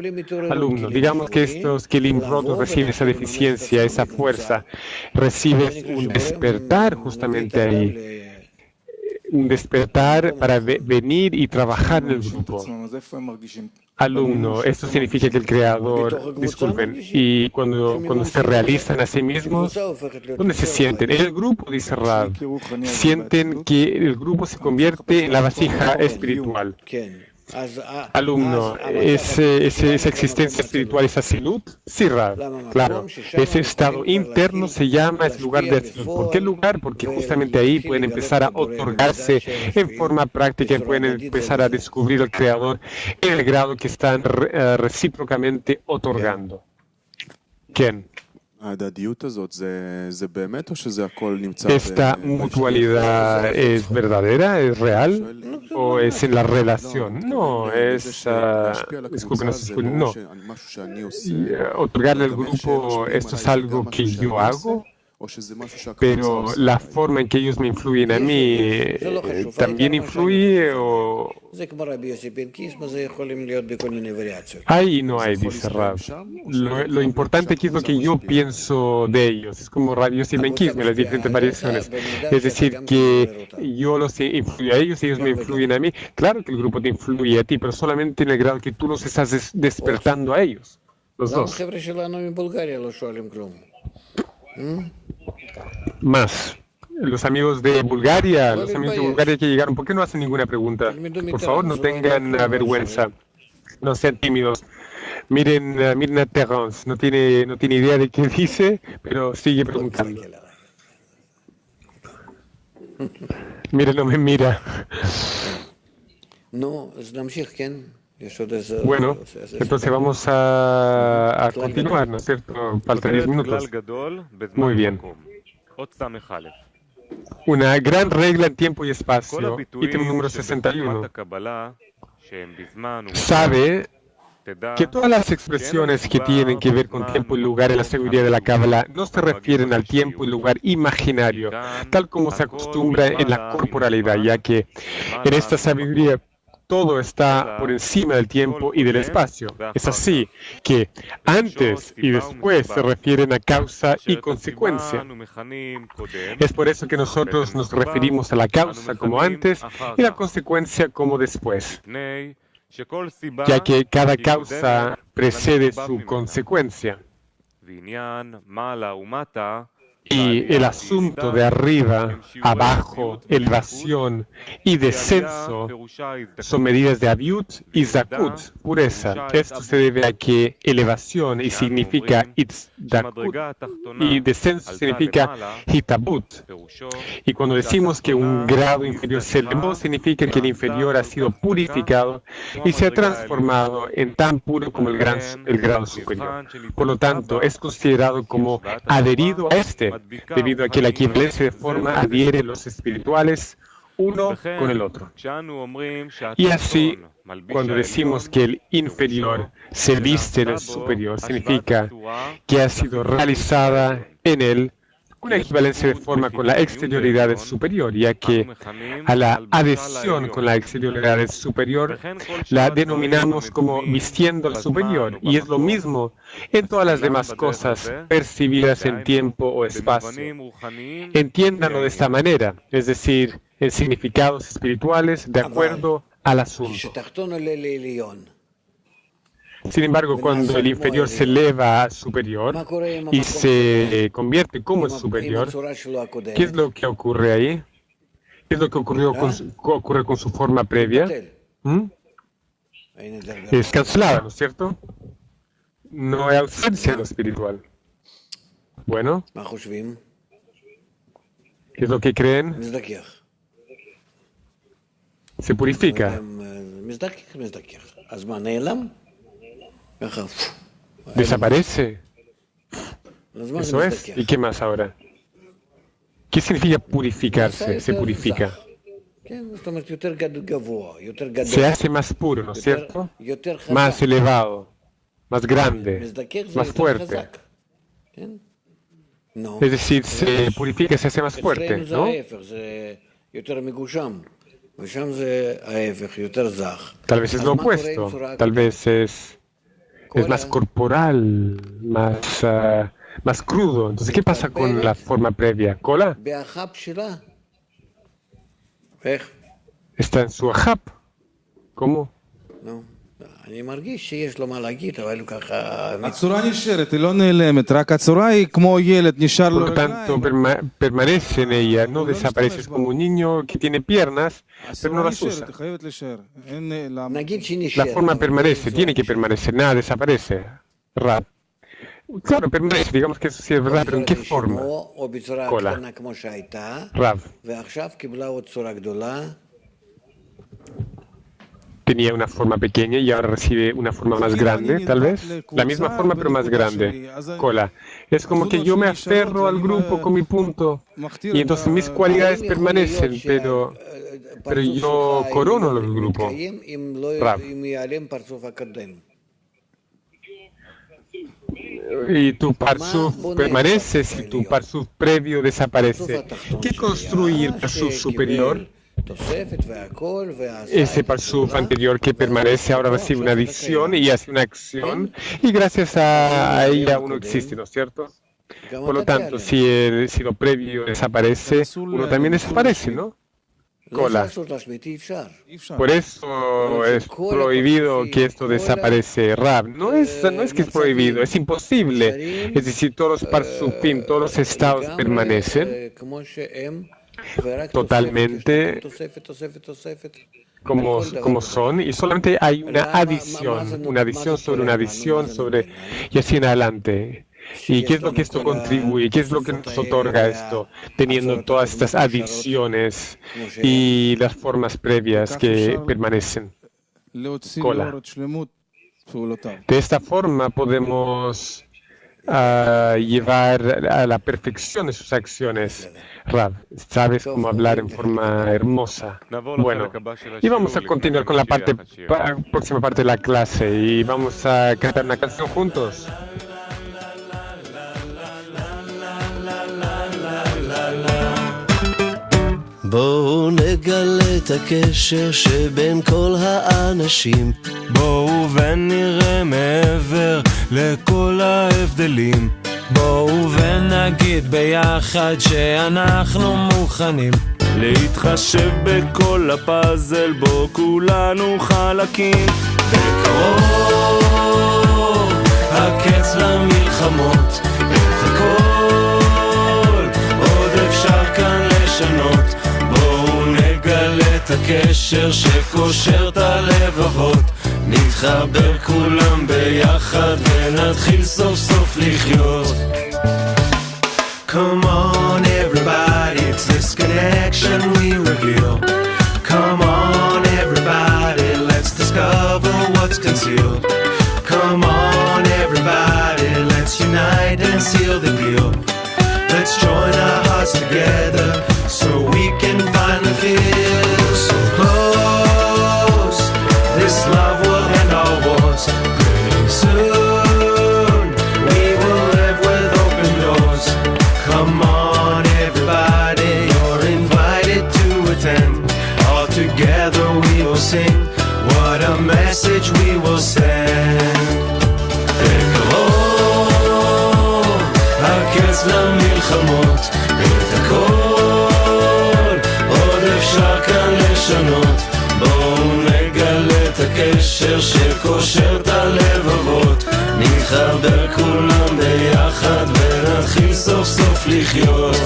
alumno. Digamos que estos kelim rotos reciben esa deficiencia, esa fuerza, recibes un despertar justamente ahí. Un despertar para venir y trabajar en el grupo. Alumno, esto significa que el creador, disculpen, y cuando se realizan a sí mismos, ¿dónde se sienten? En el grupo, dice Rav, sienten que el grupo se convierte en la vasija espiritual. Alumno, ¿esa existencia espiritual es Asilut? Sí, Rav, claro. Ese estado interno se llama ese lugar de Asilut. ¿Por qué lugar? Porque justamente ahí pueden empezar a otorgarse en forma práctica, pueden empezar a descubrir al Creador en el grado que están recíprocamente otorgando. ¿Quién? ¿Esta mutualidad es verdadera, es real o es en la relación? No, disculpen, no. Otorgarle al grupo, esto es algo que yo hago, pero la forma en que ellos me influyen a mí también influye o... Ahí no hay, dice Rav. Lo importante aquí es lo que yo pienso de ellos. Es como Rav Yossi Ben Kisme, las diferentes variaciones. Es decir, que yo los influyo a ellos y ellos me influyen a mí. Claro que el grupo te influye a ti, pero solamente en el grado que tú los estás despertando a ellos. Los dos. Más. Los amigos de Bulgaria, que llegaron, ¿por qué no hacen ninguna pregunta? Por favor, no tengan vergüenza, no sean tímidos. Miren a Terrence, no tiene idea de qué dice, pero sigue preguntando. No me mira. Bueno, entonces vamos a continuar, ¿no es cierto? Faltan 10 minutos. Muy bien. Una gran regla en tiempo y espacio, ítem número 61. Sabe que todas las expresiones que tienen que ver con tiempo y lugar en la sabiduría de la Kabbalah no se refieren al tiempo y lugar imaginario, tal como se acostumbra en la corporalidad, ya que en esta sabiduría todo está por encima del tiempo y del espacio. Es así que antes y después se refieren a causa y consecuencia. Es por eso que nosotros nos referimos a la causa como antes y la consecuencia como después, ya que cada causa precede su consecuencia. Y el asunto de arriba, abajo, elevación y descenso son medidas de aviut y zakut, pureza. Esto se debe a que elevación y significa itzakut y descenso significa hitabut. Y cuando decimos que un grado inferior se elevó, significa que el inferior ha sido purificado y se ha transformado en tan puro como el grado superior. Por lo tanto, es considerado como adherido a este, debido a que la equivalencia de forma adhiere los espirituales uno con el otro. Y así, cuando decimos que el inferior se viste en el superior, significa que ha sido realizada en él una equivalencia de forma con la exterioridad del superior, ya que a la adhesión con la exterioridad del superior la denominamos como vistiendo al superior, y es lo mismo en todas las demás cosas percibidas en tiempo o espacio. Entiéndanlo de esta manera, es decir, en significados espirituales de acuerdo al asunto. Sin embargo, cuando el inferior se eleva al superior y se convierte como el superior, ¿qué es lo que ocurre ahí? ¿Qué es lo que ocurre con su forma previa? Es cancelada, ¿no es cierto? No hay ausencia en lo espiritual. Bueno, ¿qué es lo que creen? Se purifica. Desaparece. Eso es. ¿Y qué más ahora? ¿Qué significa purificarse? Se purifica. Se hace más puro, ¿no es cierto? Más elevado, más grande, más fuerte. Es decir, se purifica y se hace más fuerte, ¿no? Tal vez es lo opuesto. Tal vez es más corporal, más crudo. Entonces, ¿qué pasa con la forma previa? ¿Cola? Está en su ahab. ¿Cómo? Por lo tanto, permanece en ella, no desaparece. Es como un niño que tiene piernas, pero no las usa. La forma permanece, tiene que permanecer, nada desaparece. Rab. Claro, permanece, digamos que eso sí es verdad, pero ¿en qué forma? Cola. Rab. Tenía una forma pequeña y ahora recibe una forma más grande, tal vez. La misma forma, pero más grande. Cola. Es como que yo me aferro al grupo con mi punto y entonces mis cualidades permanecen, pero yo corono el grupo. Rab. Y tu parsuf permanece si tu parsuf previo desaparece. ¿Qué construye el parsuf superior? Ese parsuf anterior que permanece ahora recibe una adición y hace una acción y gracias a ella uno existe, ¿no es cierto? Por lo tanto, si lo previo desaparece, uno también desaparece, ¿no? Cola. Por eso es prohibido que esto desaparece. Rab, no es que es prohibido, es imposible. Es decir, todos los parsufim, todos los estados permanecen totalmente como son, y solamente hay una adición sobre una adición sobre, y así en adelante. ¿Y qué es lo que esto contribuye? ¿Qué es lo que nos otorga esto? Teniendo todas estas adiciones y las formas previas que permanecen. Cola. De esta forma podemos llevar a la perfección de sus acciones. Rab, sabes cómo hablar en forma hermosa. Bueno, y vamos a continuar con la próxima parte de la clase y vamos a cantar una canción juntos. בואו נגלה את הקשר שבין כל האנשים. בואו ונראה מעבר לכל ההבדלים. בואו ונגיד ביחד שאנחנו מוכנים להתחשב בכל הפאזל בו כולנו חלקים. בקרוב הקץ למלחמות, את הכל הקשר שקושר את הלבבות, נתחבר כולם ביחד ונתחיל סוף סוף לחיות. Come on everybody, it's this connection we reveal. Come on everybody, let's discover what's concealed. Come on everybody, let's unite and seal the deal. Let's join our hearts together so we can finally feel so close. This love will end all wars pretty soon. We will live with open doors. Come on everybody, you're invited to attend. All together we will sing, what a message we will send. בקרוב, הקץ למלחמות, את הכל עוד אפשר כאן לשנות. בואו נגלה את הקשר שקושר את הלבבות, נתחבר כולם ביחד ונתחיל סוף סוף לחיות.